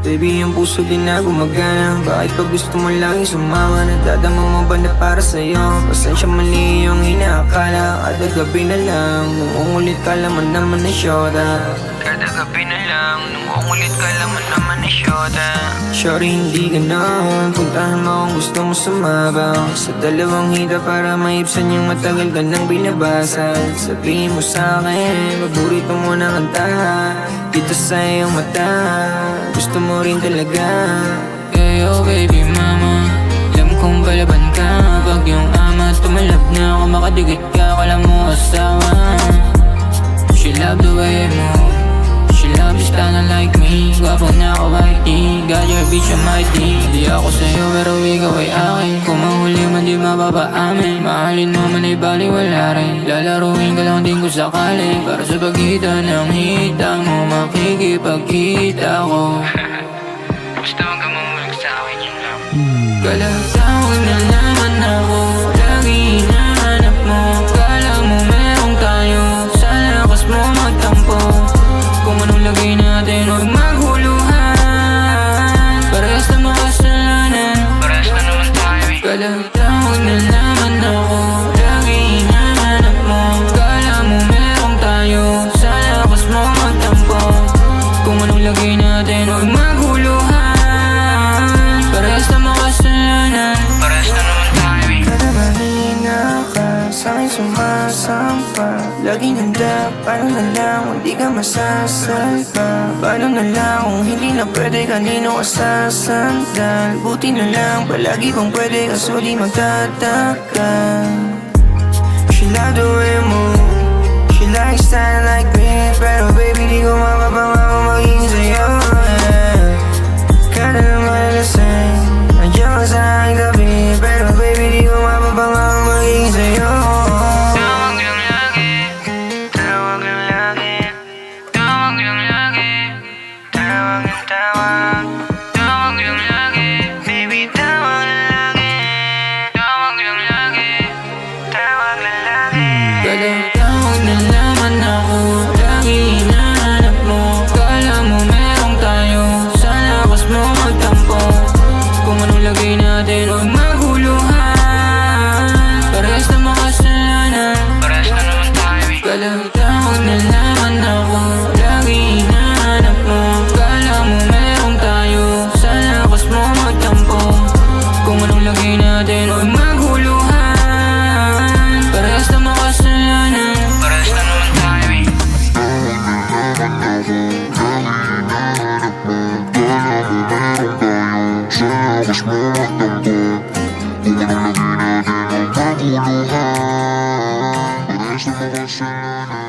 Baby, ang puso din na gumagana. Bakit pag gusto mo lagi sumama? Nadadama mo ba na para sa'yo? Pasensya mali yung inaakala. Kada gabi na lang, nung ungulit ka laman naman na syota. Kada gabi na lang, nung ungulit ka laman naman na syota. Sorry, hindi ganon. Puntahan mo kung gusto mo sumabang sa dalawang hita para maibsan yung matagal ka nang binabasa. Sabihin mo sa'kin, paborito mo na kanta dito sa iyong mata. Gusto mo rin talaga. Yo baby mama, alam kong balaban ka. Pag yung ama tumalab na ako, makadikit ka, kala mo asawa. She love the way I move, she love you style like me. Gwapo na ako IT, got your bitch on my team. Di ako sa'yo pero ikaw ay akin. Kung mahuli man di mapapaamin. Mahalin mo man ay baliwala rin. Lalaruin ka lang din ko sakali. Para sa pagitan ng hita mo, makikipagkita ko. Basta wag ka mamulag sa'kin, yun lang. Kalatawag na naman ako, lagi hinahanap mo. Kala mo meron tayo, sa lakas mo magtampo. Kung anong lagay natin, huwag maghuluhan. Parehas na makasalanan, parehas na naman tayo eh. Kalatawag na naman ako, lagi hinahanap mo. Kala mo meron tayo, sa lakas mo magtampo. Kung anong lagay natin, huwag maghuluhan. Parehas na makasalanan, parehas na naman tayo eh. Kada mahina ka, sa'kin sumasampa. Laging handa, paano na lang kung di ka masasalpa? Paano na lang kung hindi na pwede, kanino ka sasandal? Buti na lang, palagi kong pwede, kaso di magtatagal. She love the way you move, she likes style like me. Pero baby, di ko mapapangako maging sa'yo, yeah. Kada naman lasing, nandiyan ka sa aking gabi. Pero baby, di ko mapapangako maging sa'yo. Tawag lang lagi, Tawag lang lagi, tawag lang lagi, tawag lang tawag. tawag lang lagi, Baby, tawag lang lagi, tawag lang lagi. tawag lang lagi. Kalatawag na naman ako, lagi hinahanap mo. Kala mo merong tayo, sa lakas mo magtampo. Kung anong lagay natin, huwag maghuluhan. Parehas na makasalanan, parehas na naman tayo eh. Kalatawag na naman ako, lagi hinahanap mo. Kala mo merong tayo, sa lakas mo magtampo. Kung anong lagay natin, huwag maghuluhan. Parehas na makasalanan, parehas na naman tayo eh. Mas mamaktampo kung anong lagay natin ang maguluhan. Parehas na makasalanan.